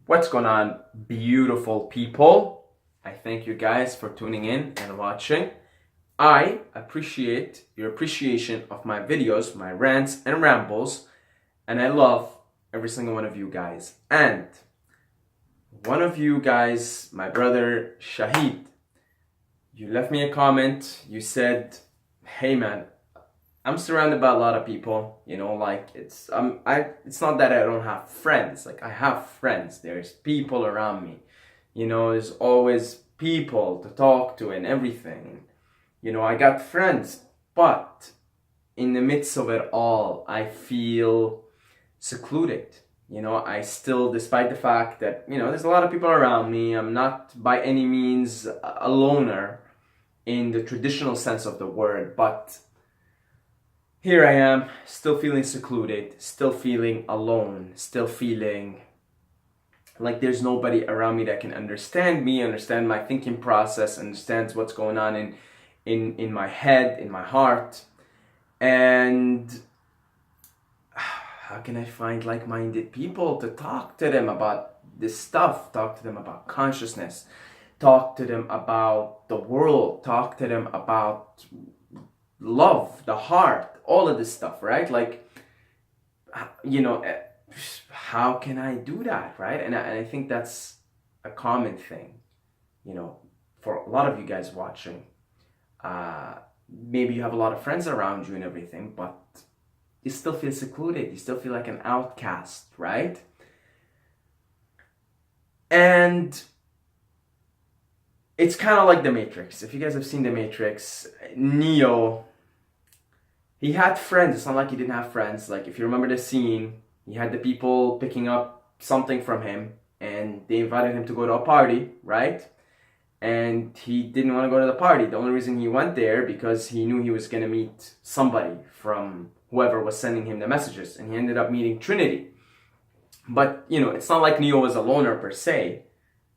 What's going on, beautiful people? I thank you guys for tuning in and watching. I appreciate your appreciation of my videos, my rants and rambles, and I love every single one of you guys. And one of you guys, my brother Shahid, you left me a comment. You said, "Hey man, I'm surrounded by a lot of people, it's not that I don't have friends. Like, I have friends. There's people around me. There's always people to talk to and everything. I got friends, but in the midst of it all, I feel secluded. I still, despite the fact that, there's a lot of people around me, I'm not by any means a loner in the traditional sense of the word, but here I am, still feeling secluded, still feeling alone, still feeling like there's nobody around me that can understand me, understand my thinking process, understands what's going on in my head, in my heart. And how can I find like-minded people to talk to them about this stuff, talk to them about consciousness, talk to them about the world, talk to them about love, the heart, all of this stuff, right? How can I do that, right? And I think that's a common thing, for a lot of you guys watching. Maybe you have a lot of friends around you and everything, but you still feel secluded. You still feel like an outcast, right? And it's kind of like The Matrix. If you guys have seen The Matrix, Neo, he had friends. It's not like he didn't have friends. Like, if you remember the scene, he had the people picking up something from him, and they invited him to go to a party, right? And he didn't want to go to the party. The only reason he went there because he knew he was going to meet somebody from whoever was sending him the messages, and he ended up meeting Trinity. But, it's not like Neo was a loner per se.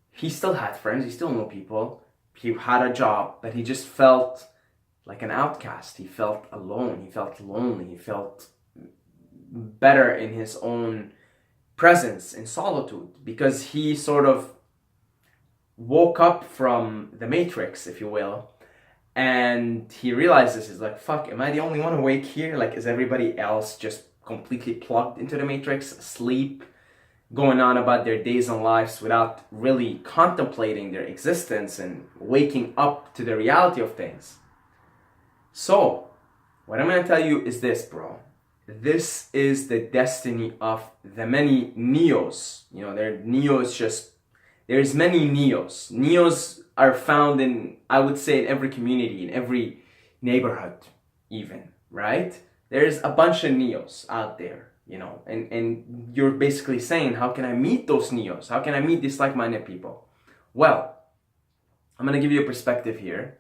He still had friends. He still knew people. He had a job, but he just felt like an outcast. He felt alone. He felt lonely. He felt better in his own presence, in solitude, because he sort of woke up from the Matrix, if you will, and he realizes, he's like, fuck, am I the only one awake here? Like, is everybody else just completely plugged into the Matrix, asleep, going on about their days and lives without really contemplating their existence and waking up to the reality of things? So, what I'm going to tell you is this, bro. This is the destiny of the many Neos. There's many Neos. Neos are found in, I would say, in every community, in every neighborhood even, right? There's a bunch of Neos out there, and you're basically saying, how can I meet those Neos? How can I meet these like-minded people? Well, I'm going to give you a perspective here.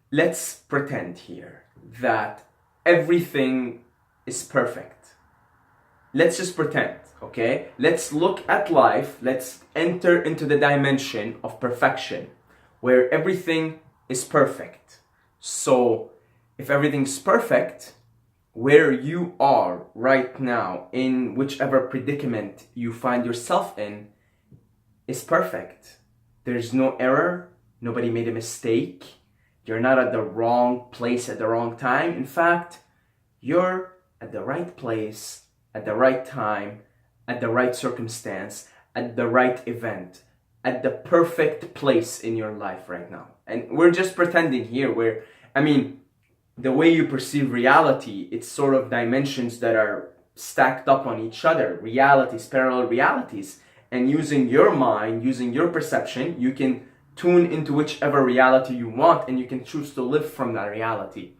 Let's pretend here that everything is perfect. Let's just pretend, okay? Let's look at life. Let's enter into the dimension of perfection, where everything is perfect. So, if everything's perfect, where you are right now, in whichever predicament you find yourself in, is perfect. There's no error. Nobody made a mistake. You're not at the wrong place at the wrong time. In fact, you're at the right place, at the right time, at the right circumstance, at the right event, at the perfect place in your life right now. And we're just pretending here the way you perceive reality, it's sort of dimensions that are stacked up on each other, realities, parallel realities. And using your mind, using your perception, you can tune into whichever reality you want, and you can choose to live from that reality.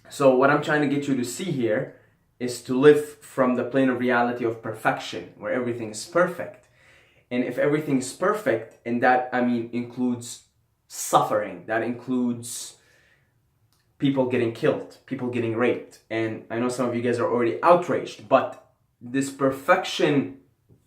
So what I'm trying to get you to see here is to live from the plane of reality of perfection, where everything is perfect. And if everything is perfect, and that, includes suffering, that includes people getting killed, people getting raped. And I know some of you guys are already outraged, but this perfection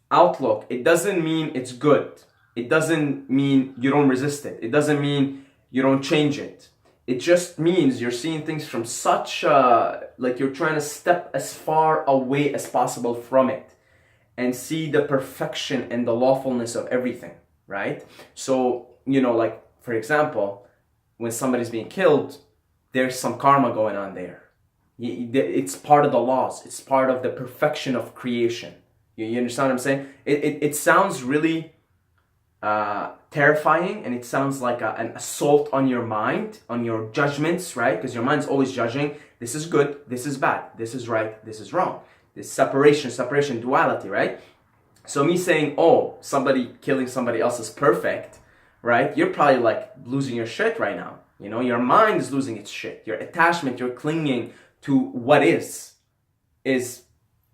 outlook, it doesn't mean it's good. It doesn't mean you don't resist it. It doesn't mean you don't change it. it just means you're seeing things from such like you're trying to step as far away as possible from it and see the perfection and the lawfulness of everything, right? So, like, for example, when somebody's being killed, there's some karma going on there. It's part of the laws. It's part of the perfection of creation. You understand what I'm saying? It sounds really terrifying, and it sounds like an assault on your mind, on your judgments, right? Because your mind's always judging. This is good, this is bad, this is right, this is wrong. This separation, duality, right? So me saying, oh, somebody killing somebody else is perfect, right? You're probably like losing your shit right now. Your mind is losing its shit. Your attachment, your clinging to what is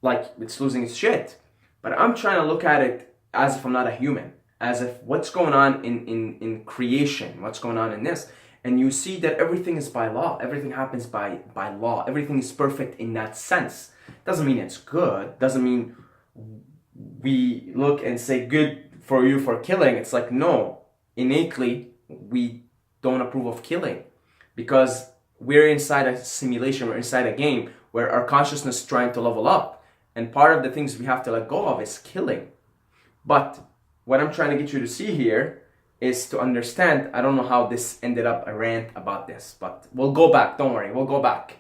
like it's losing its shit. But I'm trying to look at it as if I'm not a human, as if what's going on in creation, what's going on in this, and you see that everything is by law. Everything happens by law. Everything is perfect in that sense. Doesn't mean it's good. Doesn't mean we look and say good for you for killing. It's like, no, innately we don't approve of killing because we're inside a simulation, we're inside a game where our consciousness is trying to level up. And part of the things we have to let go of is killing. But what I'm trying to get you to see here is to understand, I don't know how this ended up a rant about this, but we'll go back, don't worry, we'll go back.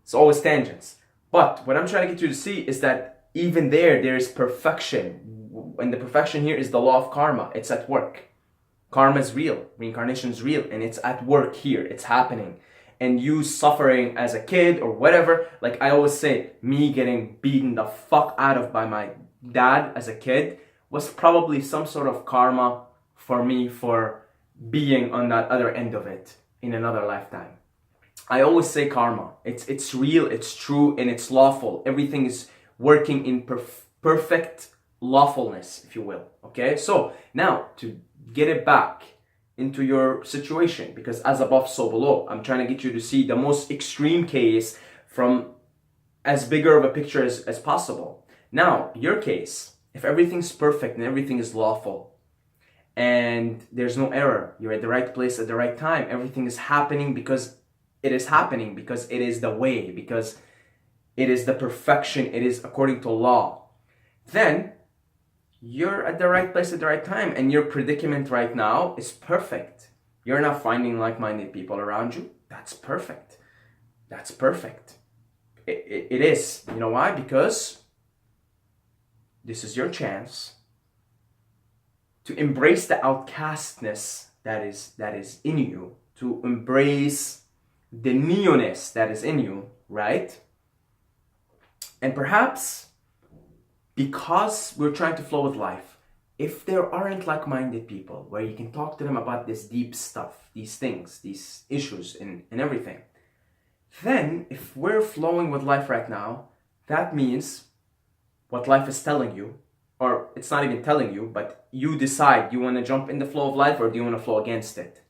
It's always tangents. But what I'm trying to get you to see is that even there is perfection. And the perfection here is the law of karma. It's at work. Karma is real. Reincarnation is real. And it's at work here. It's happening. And you suffering as a kid or whatever, like I always say, me getting beaten the fuck out of by my dad as a kid was probably some sort of karma for me for being on that other end of it in another lifetime. I always say karma. It's real, it's true, and it's lawful. Everything is working in perfect lawfulness, if you will. Okay? So, now, to get it back into your situation, because as above, so below, I'm trying to get you to see the most extreme case from as bigger of a picture as possible. Now, your case, if everything's perfect and everything is lawful, and there's no error, you're at the right place at the right time, everything is happening because it is happening, because it is the way, because it is the perfection, it is according to law, then you're at the right place at the right time, and your predicament right now is perfect. You're not finding like-minded people around you. That's perfect. That's perfect. It is. You know why? Because this is your chance to embrace the outcastness that is in you, to embrace the newness that is in you, right? And perhaps because we're trying to flow with life, if there aren't like-minded people where you can talk to them about this deep stuff, these things, these issues and everything, then if we're flowing with life right now, that means what life is telling you, or it's not even telling you, but you decide, you want to jump in the flow of life or do you want to flow against it?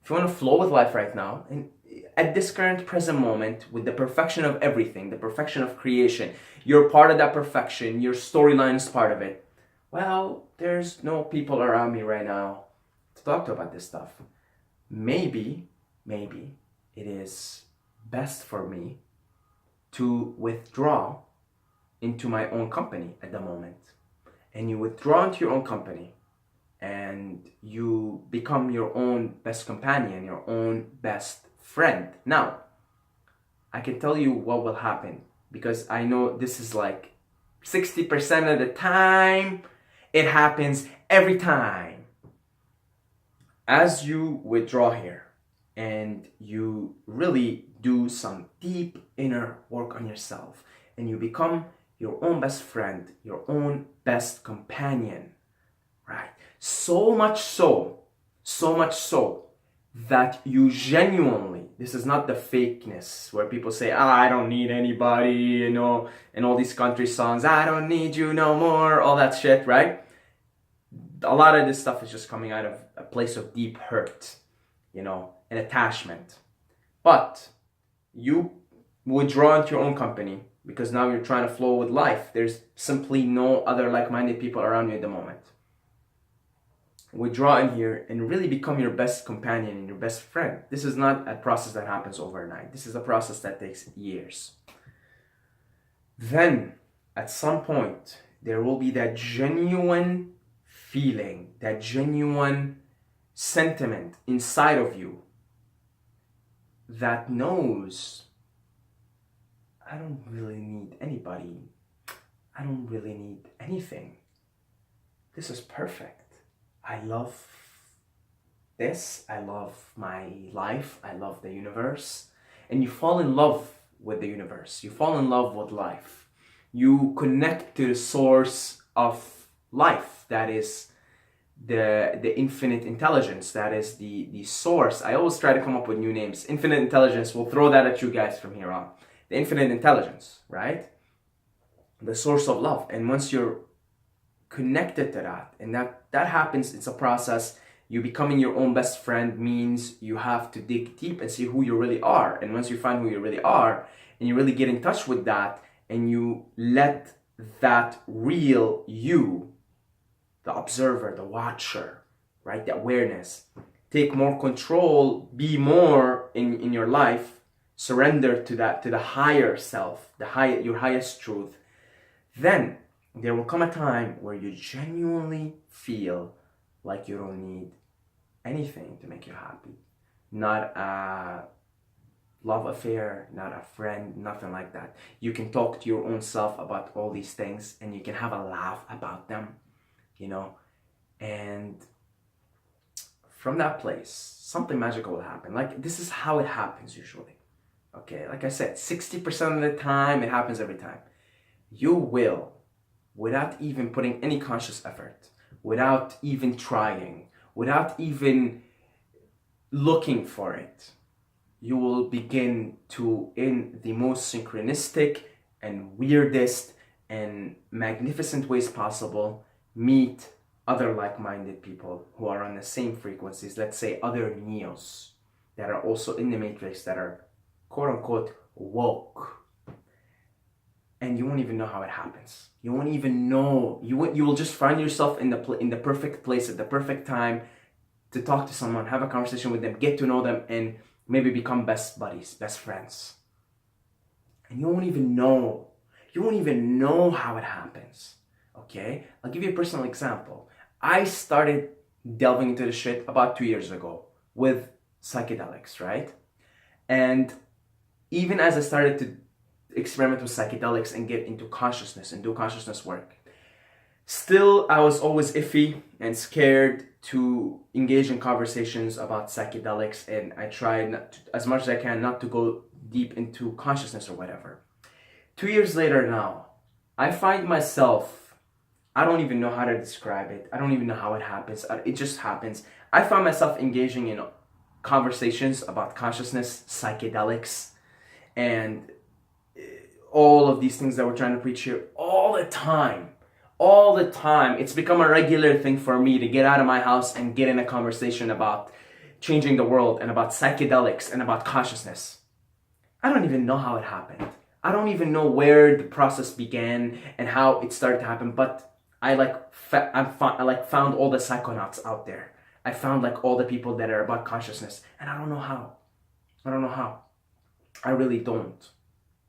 If you want to flow with life right now, and at this current present moment, with the perfection of everything, the perfection of creation, you're part of that perfection, your storyline is part of it. Well, there's no people around me right now to talk to about this stuff. Maybe it is best for me to withdraw into my own company at the moment. And you withdraw into your own company and you become your own best companion, your own best friend. Now, I can tell you what will happen because I know this is like 60% of the time, it happens every time. As you withdraw here and you really do some deep inner work on yourself and you become your own best friend, your own best companion, right? So much so that you genuinely, this is not the fakeness where people say, I don't need anybody, you know, and all these country songs, I don't need you no more, all that shit, right? A lot of this stuff is just coming out of a place of deep hurt, you know, and attachment. But you withdraw into your own company because now you're trying to flow with life. There's simply no other like-minded people around you at the moment. withdraw in here and really become your best companion and your best friend. This is not a process that happens overnight. This is a process that takes years. Then, at some point, there will be that genuine feeling, that genuine sentiment inside of you that knows, I don't really need anybody. I don't really need anything. This is perfect. I love this. I love my life. I love the universe. And you fall in love with the universe. You fall in love with life. You connect to the source of life. That is the infinite intelligence. That is the source. I always try to come up with new names. Infinite intelligence. We'll throw that at you guys from here on. The infinite intelligence, right? The source of love. And once you're connected to that, and that happens, it's a process. You becoming your own best friend means you have to dig deep and see who you really are. And once you find who you really are, and you really get in touch with that, and you let that real you, the observer, the watcher, right, the awareness, take more control, be more in your life, surrender to that, to the higher self, your highest truth, then there will come a time where you genuinely feel like you don't need anything to make you happy. Not a love affair, not a friend, nothing like that. You can talk to your own self about all these things and you can have a laugh about them, you know, and from that place, something magical will happen. Like, this is how it happens usually. Okay, like I said, 60% of the time, it happens every time. You will, without even putting any conscious effort, without even trying, without even looking for it, you will begin to, in the most synchronistic and weirdest and magnificent ways possible, meet other like-minded people who are on the same frequencies. Let's say other neos that are also in the matrix, that are quote-unquote woke. And you won't even know how it happens. You won't even know. You will just find yourself in the perfect place at the perfect time to talk to someone, have a conversation with them, get to know them, and maybe become best buddies, best friends. And you won't even know. You won't even know how it happens. Okay? I'll give you a personal example. I started delving into this shit about 2 years ago with psychedelics, right? And even as I started to experiment with psychedelics and get into consciousness and do consciousness work, still I was always iffy and scared to engage in conversations about psychedelics, and I tried not to, as much as I can, not to go deep into consciousness or whatever. 2 years later now, I find myself, I don't even know how to describe it. I don't even know how it happens. It just happens. I find myself engaging in conversations about consciousness, psychedelics, and all of these things that we're trying to preach here all the time. All the time. It's become a regular thing for me to get out of my house and get in a conversation about changing the world and about psychedelics and about consciousness. I don't even know how it happened. I don't even know where the process began and how it started to happen, but I found all the psychonauts out there. I found like all the people that are about consciousness, and I don't know how. I don't know how. I really don't.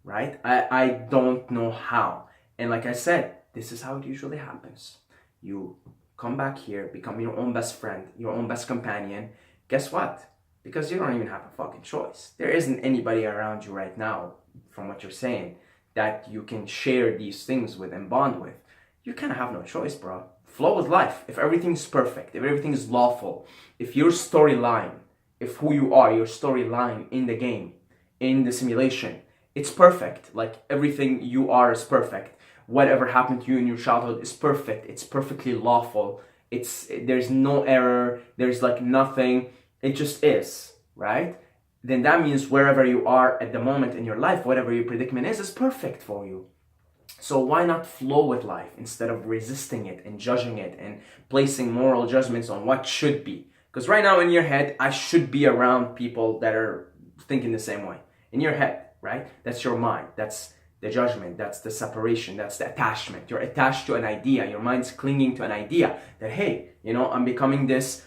Right? I don't know how. And like I said, this is how it usually happens. You come back here, become your own best friend, your own best companion. Guess what? Because you don't even have a fucking choice. There isn't anybody around you right now, from what you're saying, that you can share these things with and bond with. You kind of have no choice, bro. Flow with life. If everything's perfect, if everything is lawful, if your storyline, if who you are, your storyline in the game, in the simulation, it's perfect. Like, everything you are is perfect. Whatever happened to you in your childhood is perfect. It's perfectly lawful. There's no error. There's like nothing. It just is, right? Then that means wherever you are at the moment in your life, whatever your predicament is perfect for you. So why not flow with life instead of resisting it and judging it and placing moral judgments on what should be? Because right now in your head, I should be around people that are thinking the same way. In your head, right? That's your mind. That's the judgment, that's the separation, that's the attachment. You're attached to an idea. Your mind's clinging to an idea that, hey, I'm becoming this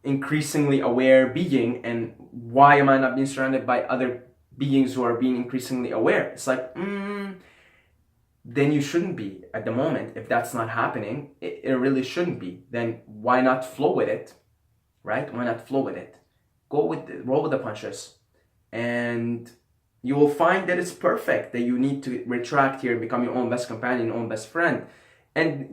increasingly aware being, and why am I not being surrounded by other beings who are being increasingly aware? It's like, then you shouldn't be at the moment. If that's not happening, it really shouldn't be. Then why not flow with it, right? Why not flow with it? Roll with the punches, and you will find that it's perfect, that you need to retract here and become your own best companion, your own best friend. And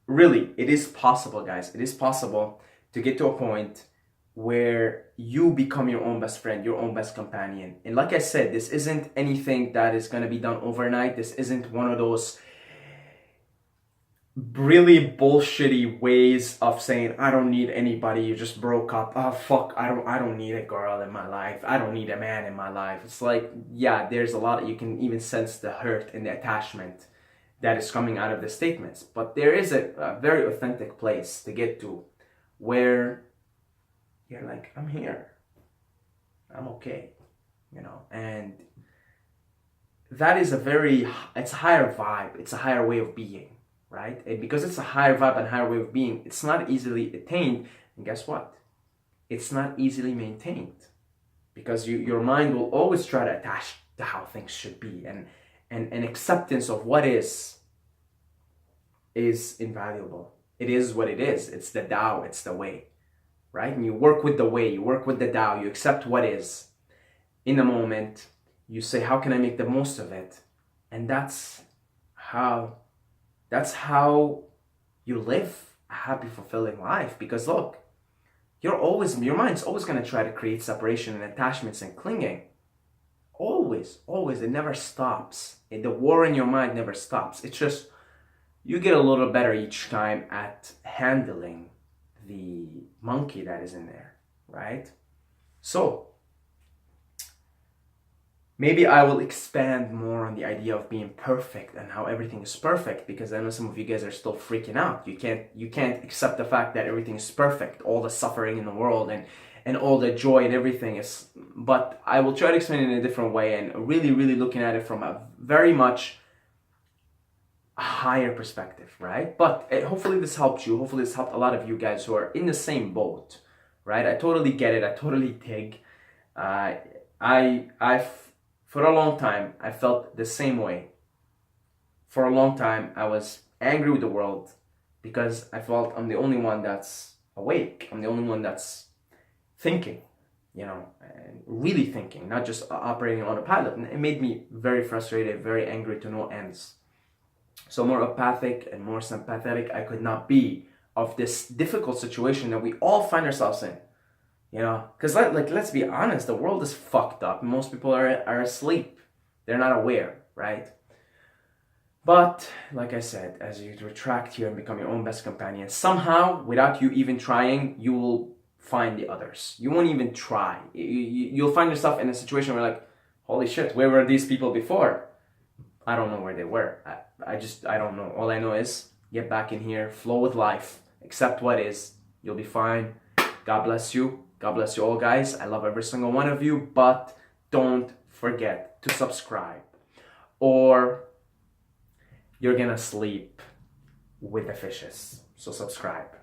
really, it is possible, guys. It is possible to get to a point where you become your own best friend, your own best companion. And like I said, this isn't anything that is going to be done overnight. This isn't one of those really bullshitty ways of saying, I don't need anybody, you just broke up, oh fuck, I don't need a girl in my life, I don't need a man in my life. It's like, yeah, there's a lot, you can even sense the hurt and the attachment that is coming out of the statements. But there is a very authentic place to get to where you're like, I'm here, I'm okay, and that is it's a higher vibe, it's a higher way of being, right? And because it's a higher vibe and higher way of being, it's not easily attained. And guess what? It's not easily maintained, because your mind will always try to attach to how things should be, and acceptance of what is invaluable. It is what it is. It's the Tao, it's the way, right? And you work with the way, you work with the Tao, you accept what is. In the moment, you say, how can I make the most of it? And that's how you live a happy, fulfilling life. Because look, your mind's always going to try to create separation and attachments and clinging. Always, it never stops. The war in your mind never stops. It's just, you get a little better each time at handling the monkey that is in there, right? So, maybe I will expand more on the idea of being perfect and how everything is perfect, because I know some of you guys are still freaking out. You can't accept the fact that everything is perfect, all the suffering in the world and all the joy and everything is. But I will try to explain it in a different way, and really, really looking at it from a very much higher perspective, right? But hopefully this helped you. Hopefully this helped a lot of you guys who are in the same boat, right? I totally get it. I totally dig. For a long time, I felt the same way. For a long time, I was angry with the world because I felt I'm the only one that's awake. I'm the only one that's thinking, and really thinking, not just operating on autopilot. And it made me very frustrated, very angry to no ends. So more apathic and more sympathetic I could not be of this difficult situation that we all find ourselves in. Because let's be honest, the world is fucked up. Most people are asleep. They're not aware, right? But, like I said, as you retract here and become your own best companion, somehow, without you even trying, you will find the others. You won't even try. You'll find yourself in a situation where like, holy shit, where were these people before? I don't know where they were. I don't know. All I know is, get back in here, flow with life, accept what is, you'll be fine. God bless you. God bless you all, guys. I love every single one of you, but don't forget to subscribe, or you're gonna sleep with the fishes. So subscribe.